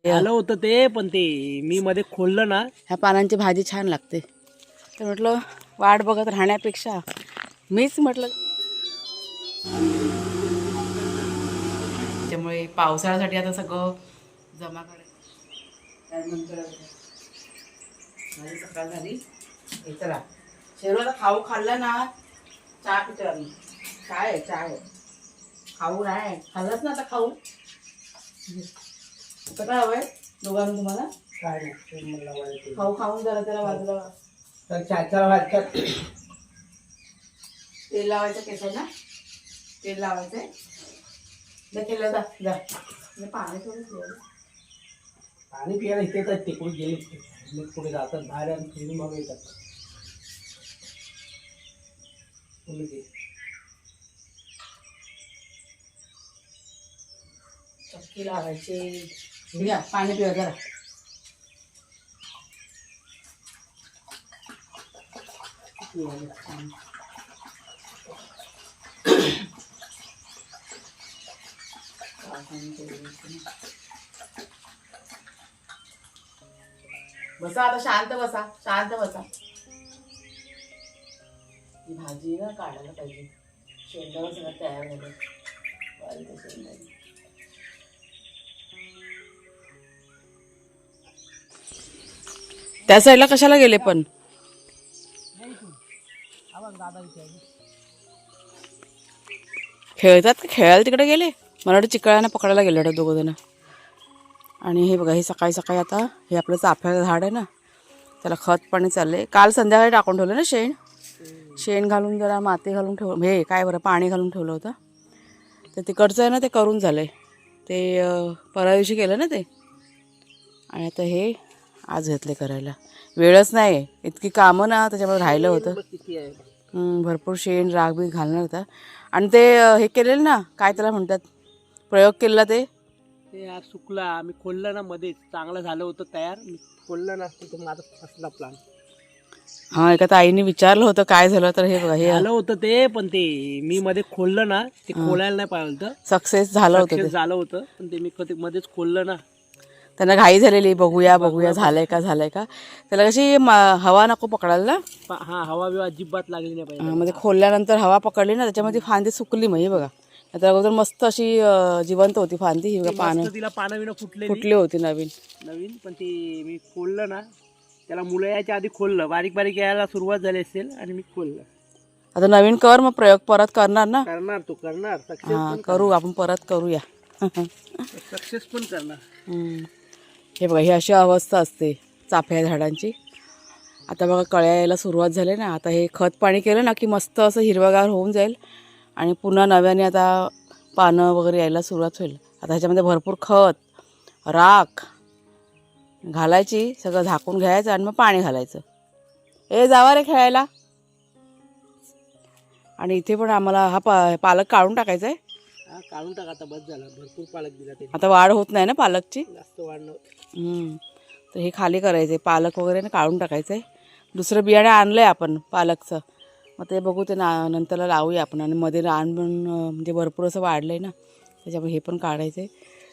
आलं होतं ते, पण ते मी मध्ये खोललं ना. ह्या पानांची भाजी छान लागते, तर म्हटलं वाट बघत राहण्यापेक्षा मीच म्हटलं. त्यामुळे पावसाळ्यासाठी आता सगळं जमा करायचं. त्यानंतर माझी सकाळ झाली. हे चला शेरू, आता खाऊ खाल्लं ना, चहा पितो आम्ही. काय आहे चहा आहे, खाऊ नाही खाल्लंच ना आता खाऊ. आता काय हवंय दोघांना तुम्हाला? काय नाही खाऊ खाऊन जरा त्याला बाजूला तर चार वाजतात. तेल लावायचं केसांना, तेल लावायचंय. जा केलं जा जा. पाणी थोडं ठेवलं. पाणी पियाला इथेच आहेत, तिकडून गेले मग पुढे जातात बाहेर आणि फिरून मग येतात. चक्की लावायची. घ्या पाणी पिवा जरा. बसा आता, शांत बसा, शांत बसा. ही भाजी ना काढायला पाहिजे. शेंगाला सगळं तयार झालं. त्या साईडला कशाला गेले पण? खेळतात का? खेळायला तिकडे गेले. मला वाटतं चिकळ्यानं पकडायला गेले वाटतं दोघं जण. आणि हे बघा, हे सकाळी सकाळी आता हे आपलं चाफ्याचं झाड आहे ना, त्याला खत पाणी चाललंय. काल संध्याकाळी टाकून ठेवलं ना शेण. शेण घालून जरा माती घालून ठेवलं, हे काय बरं पाणी घालून ठेवलं होतं. तर तिकडचं आहे ना ते करून झालंय. ते परवा दिवशी केलं ना ते. आणि आता हे आज घेतले करायला. वेळच नाही, इतकी कामं ना त्याच्यामुळे राहिलं होतं. भरपूर शेण राग बी घालणार होता. आणि ते हे केलेलं ना, काय त्याला म्हणतात, प्रयोग केलेला ते यार सुकला. आम्ही खोललं ना मध्येच, चांगलं झालं होतं तयार. खोललं ना तर माझा फसला प्लान. हा, एका ताईने विचारलं होतं काय झालं, तर हे बघा हे आलं होतं ते, पण ते मी मध्ये खोललं ना, ते खोलायला नाही पाहिलं होतं. सक्सेस झालं होतं ते. झालं होतं, पण ते मी कधी मध्येच खोललं ना. त्यांना घाई झालेली, बघूया बघूया झालंय का. त्याला कशी हवा नको पकडायला ना. हा, हवा बिवा अजिबात लागली नाही पाहिजे. म्हणजे खोलल्यानंतर हवा पकडली ना, त्याच्यामध्ये फांदी सुकली. मग हे बघा, त्या अगोदर मस्त अशी जिवंत होती फांदी. ही बघा पानं, तिला पानं बिनं फुटली होती नवीन. पण ते मी खोललं ना, त्याला मुलं यायच्या आधी खोललं, बारीक बारीक यायला सुरुवात झाली असेल आणि मी खोललं. आता नवीन कर, मग प्रयोग परत करणार ना. करणार हा, करू आपण परत करूया. सक्सेस पण करणार. हे बघा, ही अशी अवस्था असते चाफ्या झाडांची. आता बघा कळ्या यायला सुरुवात झाली ना. आता हे खत पाणी केलं ना की मस्त असं हिरवगार होऊन जाईल. आणि पुन्हा नव्याने आता पानं वगैरे यायला सुरुवात होईल. आता ह्याच्यामध्ये भरपूर खत, राख घालायची, सगळं झाकून घ्यायचं आणि मग पाणी घालायचं. जावा रे खेळायला. आणि इथे पण आम्हाला हा पालक काढून टाकायचा आहे. काढून टाका, आता बस झाला, भरपूर पालक दिला ते. आता वाढ होत नाही ना पालकची, जास्त वाढ नव्हती. तर हे खाली करायचं आहे, पालक वगैरे ना काढून टाकायचं आहे. दुसरं बियाणे आणलंय आपण पालकचं, मग ते बघू, ते नंतरला लावूया आपण. आणि मध्ये रान पण म्हणजे भरपूर असं वाढलं आहे ना, त्याच्यामुळे हे पण काढायचं आहे.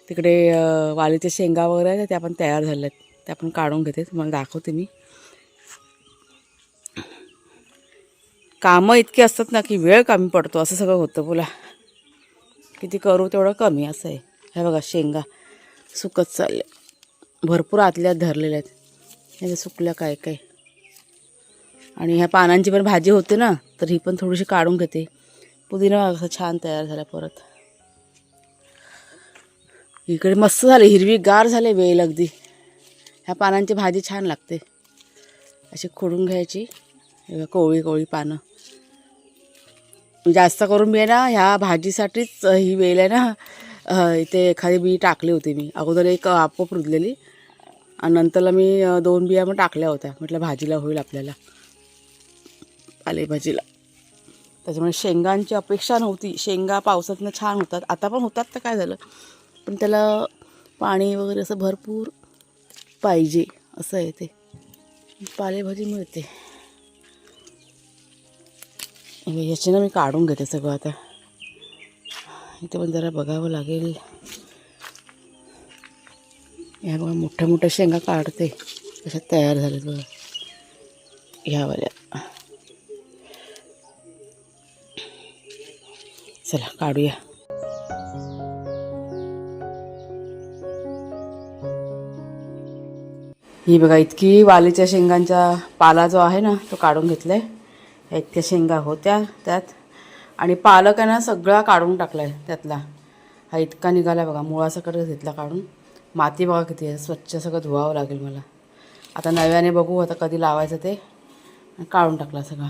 तिकडे वालीच्या शेंगा वगैरे आहेत, त्या पण तयार झाल्या आहेत, त्या पण काढून घेते, तुम्हाला दाखवते मी. कामं इतकी असतात ना की वेळ कमी पडतो, असं सगळं होतं. बोला किती करू तेवढं कमी, असं आहे. हे बघा शेंगा सुकत चालले, भरपूर आतल्यात धरलेल्या आहेत. हे सुकल्या काय काय. आणि ह्या पानांची पण भाजी होते ना, तर ही पण थोडीशी काढून घेते. पुदिना असं छान तयार झाला परत. इकडे मस्त झाले, हिरवीगार झाले वेल अगदी. ह्या पानांची भाजी छान लागते, अशी खोडून घ्यायची. कोवळी कोवळी पानं. जास्त करून मी ना ह्या भाजीसाठीच ही वेल आहे ना, इथे एखादी बी टाकली होती मी अगोदर, एक आपोआप रुजलेली. आणि नंतरला मी 2 बिया मग टाकल्या होत्या, म्हटलं भाजीला होईल आपल्याला, पालेभाजीला. त्याच्यामुळे शेंगांची अपेक्षा नव्हती. शेंगा पावसातनं छान होतात, आता पण होतात, तर काय झालं, पण त्याला पाणी वगैरे असं भरपूर पाहिजे, असं आहे ते. पालेभाजी मिळते. याची ना मी काढून घेते सगळं. आता इथे पण जरा बघावं लागेल. ह्या बघा मोठ्या मोठ्या शेंगा काढते कशा तयार झाल्यात बघा ह्यावाल्या. चला काढूया. ही बघा इतकी वालीच्या शेंगांचा पाला जो आहे ना तो काढून घेतलाय. इतक्या शेंगा होत्या त्यात आणि पालक आहे ना सगळा काढून टाकलाय त्यातला. हा इतका निघाला बघा मुळासकट घेतला काढून. माती बघा किती आहे, स्वच्छ सगळं धुवावं लागेल मला. आता नव्याने बघू आता कधी लावायचं ते. काढून टाकला सगळा.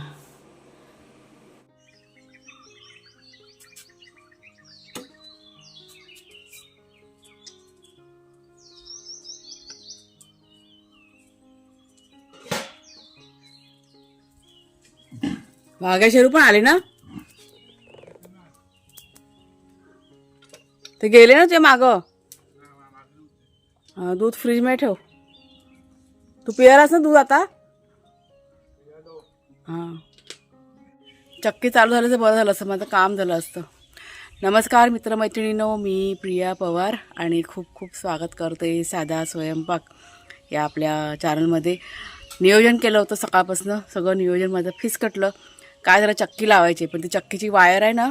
वाघ्याशेरू पण आले ना, ते गेले ना ते मागं. दूध फ्रीज मध्ये ठेव. तू पियालास ना दूध आता. हां चक्की चालू झालं तर बरं झालं असतं, माझं काम झालं असतं. नमस्कार मित्रमैत्रिणींनो, मी प्रिया पवार आणि खूप खूप स्वागत करते साधा स्वयंपाक या आपल्या चॅनलमध्ये. नियोजन केलं होतं सकाळपासून, सगळं नियोजन माझं फिसकटलं. काय जरा चक्की लावायची, पण ती चक्कीची वायर आहे ना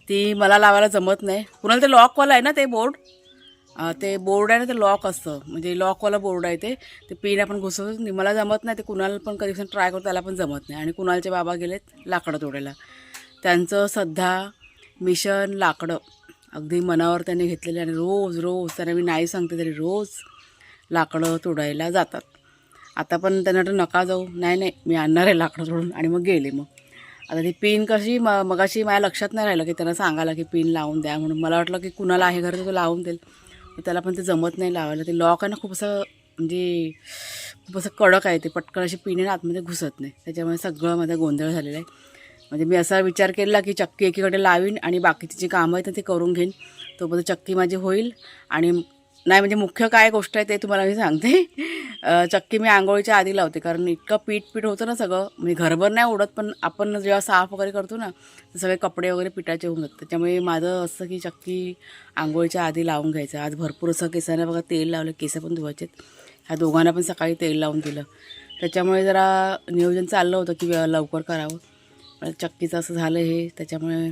ती मला लावायला जमत नाही. कुणाला ते लॉकवाला आहे ना ते बोर्ड, ते बोर्ड आहे ना ते लॉक असतं, म्हणजे लॉकवाला बोर्ड आहे ते पिन आपण घुसवतो. मला जमत नाही ते. कुणाला पण कधी ट्राय करतो त्याला पण जमत नाही. आणि कुणालचे बाबा गेलेत लाकडं तोडायला. त्यांचं सध्या मिशन लाकडं अगदी मनावर त्यांनी घेतलेले आणि रोज रोज त्यांना मी नाही सांगते तरी रोज लाकडं तोडायला जातात. आता पण त्यांना वाटतं नका जाऊ, नाही नाही मी आणणार आहे लाकडं तोडून. आणि मग गेले. मग आता ती पिन कशी मगाशी माझ्या लक्षात नाही राहिलं की त्यांना सांगायला की पिन लावून द्या म्हणून. मला वाटलं की कुणाला आहे घर तो लावून देईल, त्याला पण ते जमत नाही लावायला. ते लॉक आहे ना खूप असं म्हणजे खूप असं कडक आहे, ते पटकन अशी पिन आतमध्ये घुसत नाही. त्याच्यामुळे सगळं माझा गोंधळ झालेला आहे. म्हणजे मी असा विचार केला की चक्की एकीकडे लावीन आणि बाकीची जी कामं आहेत ते करून घेईन, तोपर्यंत चक्की माझी होईल. आणि नाही म्हणजे मुख्य काय गोष्ट आहे ते तुम्हाला मी सांगते. चक्की मी आंघोळीच्या आधी लावते, कारण इतकं पीठ होतं ना सगळं, म्हणजे घरभर नाही उडत पण आपण जेव्हा साफ वगैरे करतो ना तर सगळे कपडे वगैरे पिठाचे होऊन जातात. त्याच्यामुळे माझं असं की चक्की आंघोळीच्या आधी लावून घ्यायचं. आज भरपूर असं केसांना बघा तेल लावलं, केस पण धुवायचेत. ह्या दोघांना पण सकाळी तेल लावून दिलं. त्याच्यामुळे जरा नियोजन चाललं होतं की लवकर करावं. चक्कीचं असं झालं हे, त्याच्यामुळे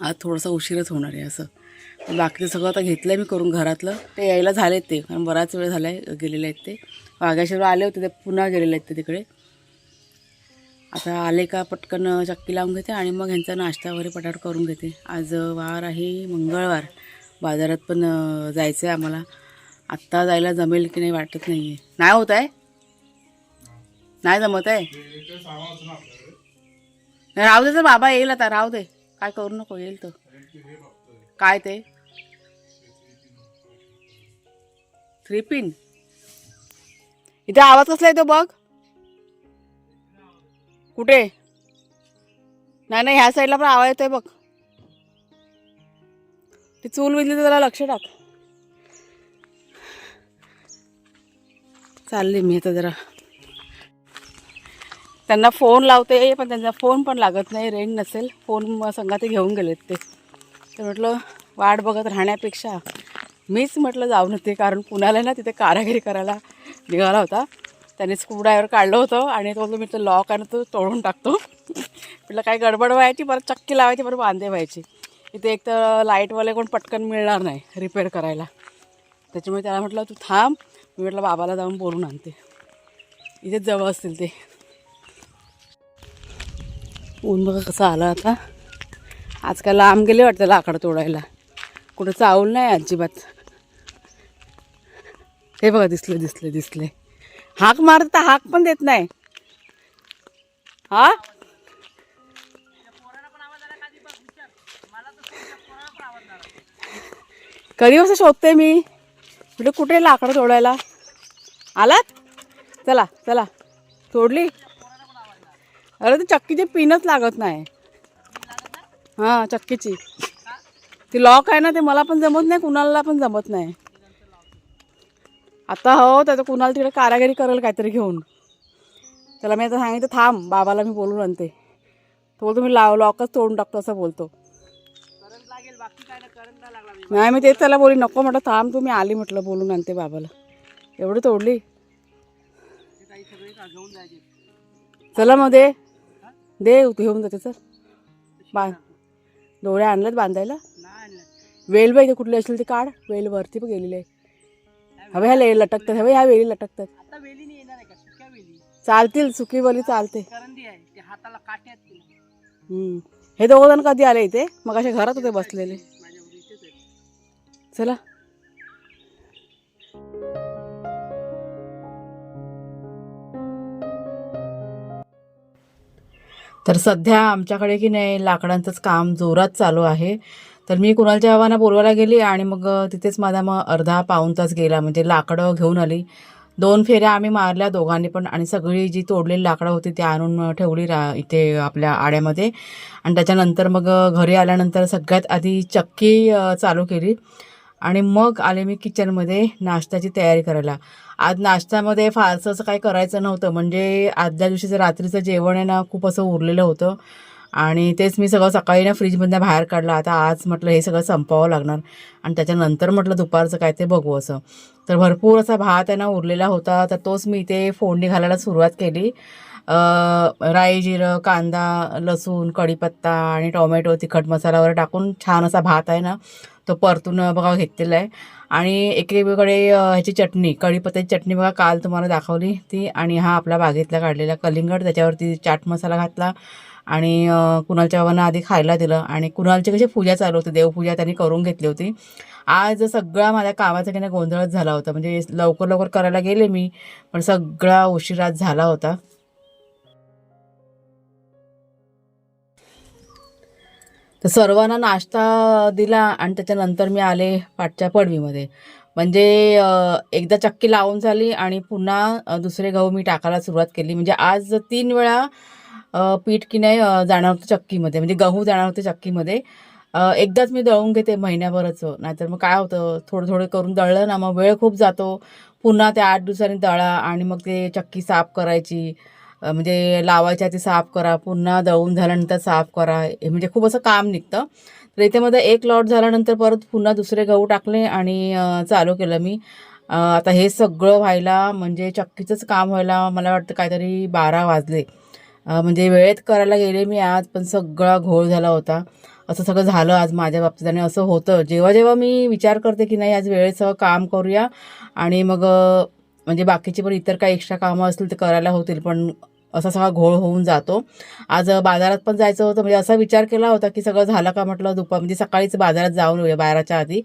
आज थोडंसं उशीरच होणार आहे असं. बाकीचं सगळं आता घेतलं आहे मी करून घरातलं. ते यायला झालेत ते, कारण बराच वेळ झाला आहे गेलेले आहेत ते. वाघ्याशिवाय आले होते ते पुन्हा गेलेले आहेत ते तिकडे. आता आले का पटकन चक्की लावून घेते आणि मग ह्यांचा नाश्ता वगैरे पटापट करून घेते. आज वार आहे मंगळवार. बाजारात पण जायचं आहे आम्हाला. आत्ता जायला जमेल की नाही वाटत नाही आहे. नाही होत आहे, नाही जमत आहे. राहू दे तर बाबा येईल आता, राहू दे काय करू नको, येईल तो. काय ते 3 पिन इथे आवाज कसला येतो बघ. कुठे? नाही नाही ह्या साईडला पण आवाज येतोय बघ. ती चूल विजली तर जरा लक्ष टाक. चालले मी आता जरा त्यांना फोन लावते, पण त्यांचा फोन पण लागत नाही, रेंज नसेल. फोन संगा ते घेऊन गेलेत ते. तर म्हटलं वाट बघत राहण्यापेक्षा मीच म्हटलं जाऊन येते, कारण पुण्याला ना तिथे कारागिरी करायला निघाला होता. त्याने स्क्रूड्रायव्हर काढलं होतं आणि तो मी तो लॉक आणि तो तोडून टाकतो. म्हटलं काय गडबड व्हायची, परत चक्की लावायची, परत बांधे व्हायची. इथे एक तर लाईटवाले कोण पटकन मिळणार नाही रिपेअर करायला. त्याच्यामुळे त्याला म्हटलं तू थांब, मी म्हटलं बाबाला जाऊन बोलून आणते, इथेच जवळ असतील ते. ऊन बघा कसं आलं आता. आजकाल लांब गेले वाटतं लाकडं तोडायला, कुठं चावलं नाही अजिबात. हे बघा दिसले दिसले दिसले. हाक मारत हाक पण देत नाही. हा कधी असं शोधते मी, म्हणजे कुठे लाकडं तोडायला आलात. चला चला तोडली. अरे ती चक्कीची पिनच लागत नाही. हां चक्कीची ती लॉक आहे ना, ते मला पण जमत नाही, कुणाला पण जमत नाही. आता हो त्याचं कुणाला तिकडे कारागिरी करेल काहीतरी घेऊन. त्याला मी आता सांगितलं थांब, बाबाला मी बोलून आणते. तो बोलतो मी लॉकच तोडून टाकतो असं बोलतो. बाकी काय नाही करंट नाही लागला नाही मी तेच त्याला बोली नको म्हटलं थांब तुम्ही आली म्हटलं बोलून आणते बाबाला. एवढी तोडली काही सगळे का घेऊन जायचे. चला मग दे घेऊन जाते सर. दोऱ्या आणल्यात बांधायला. नाही आणलं. वेल बाई कुठली असेल ती काढ. वेल वरती पण गेलेली आहे. हवे ह्या लटकतात. हवे ह्या वेली लटकतात. आता वेली नाही येणार आहे का सुक्या वेली चालतील. सुकी वली चालते. करंदी आहे ते हाताला काटे आहेत तिला. हे दोघं जण कधी आले इथे मग असे घरात होते बसलेले. माझ्यावर इथेच आहे. चला तर सध्या आमच्याकडे की नाही लाकडांचंच काम जोरात चालू आहे. तर मी कुणालच्या बाबांना बोलवायला गेली आणि मग तिथेच माझा मग अर्धा पाऊण तास गेला. म्हणजे लाकडं घेऊन आली. 2 फेऱ्या आम्ही मारल्या दोघांनी पण आणि सगळी जी तोडलेली लाकडं होती ती आणून ठेवली इथे आपल्या आड्यामध्ये. आणि त्याच्यानंतर मग घरी आल्यानंतर सगळ्यात आधी चक्की चालू केली आणि मग आले मी किचनमध्ये नाश्त्याची तयारी करायला. आज नाश्त्यामध्ये फारसं असं काही करायचं नव्हतं. म्हणजे आदल्या दिवशीचं रात्रीचं जेवण आहे ना खूप असं उरलेलं होतं आणि तेच मी सगळं सकाळी ना फ्रीजमधनं बाहेर काढलं. आता आज म्हटलं हे सगळं संपवावं लागणार आणि त्याच्यानंतर म्हटलं दुपारचं काय ते बघू असं. तर भरपूर असा भात आहे ना उरलेला होता. तर तोच मी इथे फोडणी घालायला सुरुवात केली. राई जिरं कांदा लसूण कढीपत्ता आणि टोमॅटो तिखट मसाला वगैरे टाकून छान असा भात आहे ना तो परतून बघा घेतलेला आहे. आणि एकीकडे ह्याची चटणी कढीपत्त्याची चटणी बघा काल तुम्हाला दाखवली ती. आणि हा आपला बागेतला काढलेला कलिंगड त्याच्यावरती चाट मसाला घातला आणि कुणालच्या बाबांना आधी खायला दिलं. आणि कुणालची कशी पूजा चालू होती देवपूजा त्यांनी करून घेतली होती. आज सगळा माझ्या कामाचा की गोंधळच झाला होता. म्हणजे लवकर लवकर करायला गेले मी पण सगळा उशिराच झाला होता. तर सर्वांना नाश्ता दिला आणि त्याच्यानंतर मी आले पाठच्या पडवीमध्ये. म्हणजे एकदा चक्की लावून झाली आणि पुन्हा दुसरे गहू मी टाकायला सुरुवात केली. म्हणजे आज 3 वेळा पीठ की नाही जाणार होतं चक्कीमध्ये. म्हणजे गहू जाणार होते चक्कीमध्ये. एकदाच मी दळून घेते महिन्याभराचं. नाहीतर मग काय होतं थोडं थोडं करून दळलं ना मग वेळ खूप जातो. पुन्हा ते 8 दिवसांनी दळा आणि मग ते चक्की साफ करायची. म्हणजे लावायच्या ती साफ करा पुन्हा दळून झाल्यानंतर साफ करा. हे म्हणजे खूप असं काम निघतं. तर इथे मध्ये एक लॉट झाल्यानंतर परत पुन्हा दुसरे गहू टाकले आणि चालू केलं मी. आता हे सगळं व्हायला म्हणजे चक्कीचंच काम व्हायला मला वाटतं काहीतरी 12 वाजले. म्हणजे वेळेत करायला गेले मी आज पण सगळा घोळ झाला होता. असं सगळं झालं आज माझ्या बाबतीत. आणि असं होतं जेव्हा जेव्हा मी विचार करते की नाही आज वेळेत सगळं काम करूया आणि मग म्हणजे बाकीची पण इतर काही एक्स्ट्रा कामं असतील ते करायला होतील पण असा सगळा घोळ होऊन जातो. आज बाजारात पण जायचं होतं. म्हणजे असा विचार केला होता की सगळं झालं का म्हटलं म्हणजे सकाळीच बाजारात जाऊन येऊया 12च्या आधी.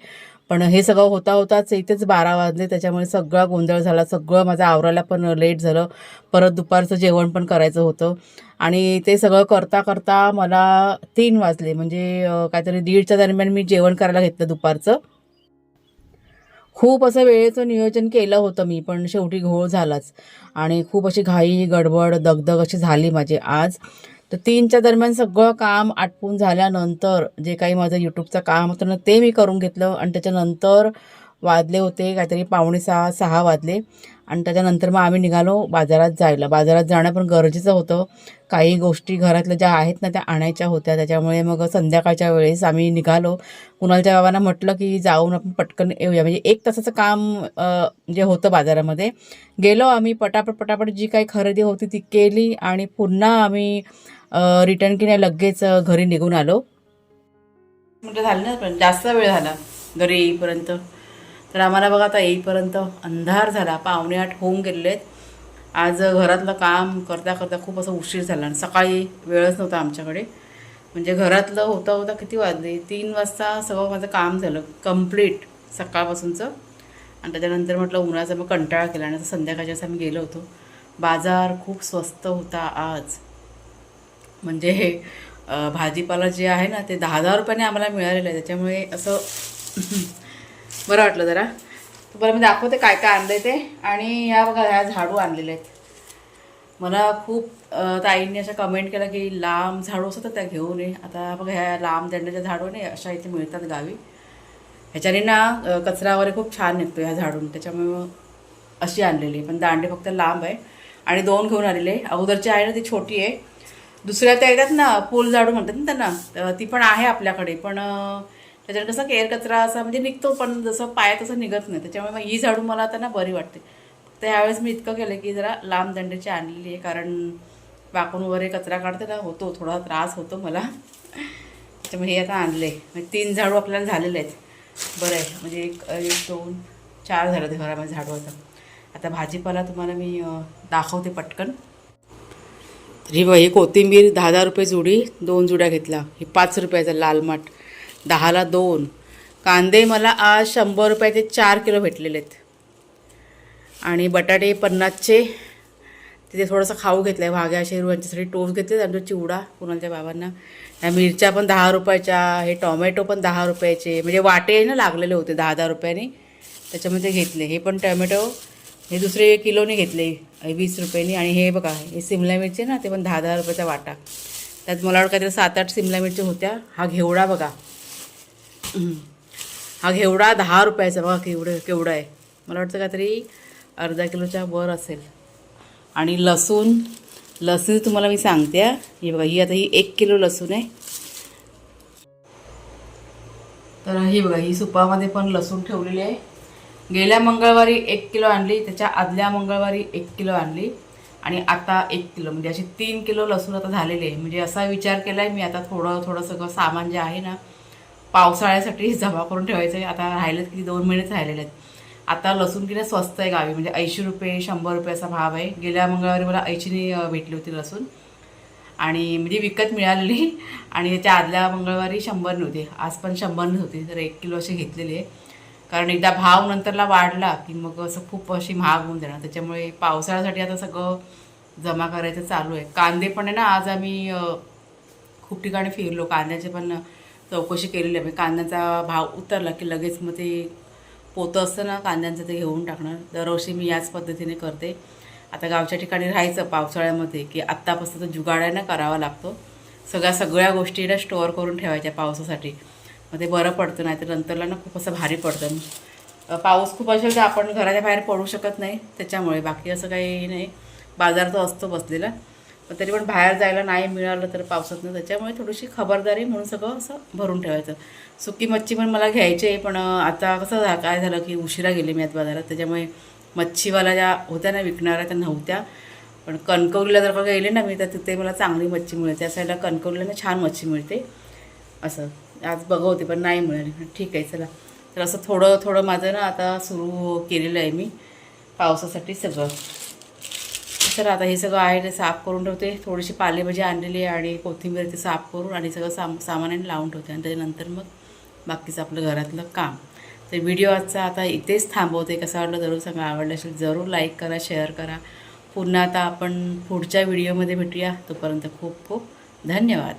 पण हे सगळं होताच इथेच 12 वाजले. त्याच्यामुळे सगळा गोंधळ झाला. सगळं माझं आवरायला पण लेट झालं. परत दुपारचं जेवण पण करायचं होतं आणि ते सगळं करता करता मला 3 वाजले. म्हणजे काहीतरी 1:30च्या दरम्यान मी जेवण करायला घेतलं दुपारचं. खूप असं वेळेचं नियोजन केलं होतं मी पण शेवटी घोळ झालाच आणि खूप अशी घाई गडबड दगदग अशी झाली माझी आज. तर 3च्या दरम्यान सगळं काम आटपून झाल्यानंतर जे काही माझं यूट्यूबचं काम होतं ना ते मी करून घेतलं आणि त्याच्यानंतर वाजले होते काहीतरी 5:45-6 वाजले. आणि त्याच्यानंतर मग आम्ही निघालो बाजारात जायला. बाजारात जाणं पण गरजेचं होतं. काही गोष्टी घरातल्या ज्या आहेत ना त्या आणायच्या होत्या. त्याच्यामुळे मग संध्याकाळच्या वेळेस आम्ही निघालो. कुणालच्या बाबांना म्हटलं की जाऊन आपण पटकन येऊया. म्हणजे 1 तासाचं काम जे होतं बाजारामध्ये. गेलो आम्ही पटापट जी काही खरेदी होती ती केली आणि पुन्हा आम्ही रिटर्न की नाही लगेच घरी निघून आलो. म्हणजे झालं ना पण जास्त वेळ झाला घरी येईपर्यंत. तर आम्हाला बघा आता येईपर्यंत अंधार झाला. 7:45 होऊन गेलेले आहेत. आज घरातलं काम करता करता खूप असं उशीर झाला आणि सकाळी वेळच नव्हता आमच्याकडे. म्हणजे घरातलं होता किती वाजले 3 वाजता सगळं माझं काम झालं कंप्लीट सकाळपासूनचं. आणि त्याच्यानंतर म्हटलं उन्हाचा मग कंटाळा केला आणि संध्याकाळच्या असं आम्ही गेलो होतो. बाजार खूप स्वस्त होता आज. म्हणजे भाजीपाला जे आहे ना ते 10,000 रुपयाने आम्हाला मिळालेलं आहे. त्याच्यामुळे असं बरं वाटलं जरा. बरं मी दाखवते काय काय आणलं ते. आणि या बघा ह्या झाडू आणलेले आहेत. मला खूप ताईंनी अशा कमेंट केला की लांब झाडू असतं त्या घेऊन ये. आता बघा ह्या लांब दंडाच्या झाडू नाही अशा इथे मिळतात गावी. ह्याच्याने ना कचरा वगैरे खूप छान निघतो ह्या झाडून. त्याच्यामुळे अशी आणलेली पण दांडे फक्त लांब आहे. आणि 2 घेऊन आलेले. अगोदरची आहे ना ती छोटी आहे. दुसऱ्या त्या येतात ना फुल झाडू म्हणतात ना त्यांना ती पण आहे आपल्याकडे. पण त्याच्यावर कसं केर कचरा असा म्हणजे निघतो, पण जसं पायात तसं निघत नाही. त्याच्यामुळे मग ही झाडू मला आता ना बरी वाटते. तर ह्यावेळेस मी इतकं केलं की जरा लांब दंडीची आणलेली आहे, कारण वाकून वगैरे कचरा काढते ना, होतो थोडा त्रास होतो मला. त्याच्यामुळे हे आता आणले. म्हणजे 3 झाडू आपल्याला झालेले आहेत. बरं आहे, म्हणजे 1 2 4 झालं ते घरामध्ये झाडू. आता भाजीपाला तुम्हाला मी दाखवते पटकन. तर ही कोथिंबीर 10-10 रुपये जुडी, 2 जुड्या घेतला. ही 5 रुपयाचा लाल माठ, 10ला 2. कांदे मला आज 100 रुपयाचे 4 किलो भेटलेले आहेत. आणि बटाटे 50चे. तिथे थोडंसं खाऊ घेतलं आहे, भाग्या शेरू यांच्यासाठी टोस्ट घेतले, त्यांचा चिवडा कुणालच्या बाबांना. ह्या मिरच्या पण 10 रुपयाच्या. हे टॉमॅटो पण 10 रुपयाचे, म्हणजे वाटे ना लागलेले होते 10-10 रुपयाने, त्याच्यामध्ये घेतले. हे पण टोमॅटो हे दुसरे किलोने घेतले 20 रुपयांनी. आणि हे बघा, हे शिमला मिरची ना, ते पण 10-10 रुपयाचा वाटा. त्यात मला वाटतं काहीतरी 7-8 शिमला मिरची होत्या. हा घेवडा बघा, हा घेवडा 10 रुपयाचा. बघा केवढा आहे. मला वाटतं काहीतरी अर्धा किलोच्या वर असेल. आणि लसूण तुम्हाला मी सांगते. ही बघा, ही 1 किलो लसूण आहे. तर ही बघा, ही सुपामध्ये पण लसूण ठेवलेली आहे. गेल्या मंगळवारी 1 किलो आणली, त्याच्या आदल्या मंगळवारी 1 किलो आणली, आणि आता 1 किलो, म्हणजे असे 3 किलो लसूण आता झालेले आहे. म्हणजे असा विचार केला आहे मी, आता थोडं सगळं सामान जे आहे ना पावसाळ्यासाठी जमा करून ठेवायचं आहे. आता राहिलेत किती, 2 महिनेच राहिलेले आहेत. आता लसूण किती स्वस्त आहे गावी, म्हणजे 80 रुपये 100 रुपये असा भाव आहे. गेल्या मंगळवारी मला 80ने भेटली होती लसूण, आणि म्हणजे विकत मिळालेली. आणि त्याच्या आदल्या मंगळवारी 100 नव्हते, आज पण 100 होती. तर 1 किलो असे घेतलेले आहे, कारण एकदा भाव नंतरला वाढला की मग असं खूप अशी महाग होऊन जाणार. त्याच्यामुळे पावसाळ्यासाठी आता सगळं जमा करायचं चालू आहे. कांदे पण आहे ना, आज आम्ही खूप ठिकाणी फिरलो, कांद्याचे पण चौकशी केलेली आहे. कांद्याचा भाव उतरला की लगेच मग ते पोतं असतं ना कांद्यांचं, ते घेऊन टाकणार. दरवर्षी मी याच पद्धतीने करते. आता गावच्या ठिकाणी राहायचं पावसाळ्यामध्ये की आत्तापासून तर जुगाडायला करावा लागतो. सगळ्या गोष्टी ना स्टोअर करून ठेवायच्या पावसासाठी, मग ते बरं पडतं. नाही तर नंतरला ना खूप असं भारी पडतं. पाऊस खूप असेल तर आपण घराच्या बाहेर पडू शकत नाही, त्याच्यामुळे. बाकी असं काही नाही, बाजार तर असतो बसलेला, पण तरी पण बाहेर जायला नाही मिळालं तर पावसातनं, त्याच्यामुळे थोडीशी खबरदारी म्हणून सगळं असं भरून ठेवायचं. सुकी मच्छी पण मला घ्यायची आहे, पण आता कसं काय झालं की उशिरा गेले मी आता बाजारात, त्याच्यामुळे मच्छीवाला ज्या होत्या ना विकणाऱ्या त्या नव्हत्या. पण कणकवलीला जर का गेले ना मी, तर तिथे मला चांगली मच्छी मिळते. त्या साईडला कणकवलीला ना छान मच्छी मिळते. असं आज बघवते पण नाही मिळाली. ठीक आहे, चला. तर असं थोडं माझं ना आता सुरू केलेलं आहे मी पावसासाठी सगळं. तर आता हे सगळं आहे ते साफ करून ठेवते. थोडीशी पालेभाजी आणलेली आहे आणि कोथिंबीर ते साफ करून आणि सगळं सामानाने लावून ठेवते, आणि त्याच्यानंतर मग बाकीचं आपलं घरातलं काम. तर व्हिडिओ आजचा आता इथेच थांबवते. कसा वाटलं जरूर सांगा. आवडलं असेल जरूर लाईक करा, शेअर करा. पुन्हा आता आपण पुढच्या व्हिडिओमध्ये भेटूया. तोपर्यंत खूप खूप धन्यवाद.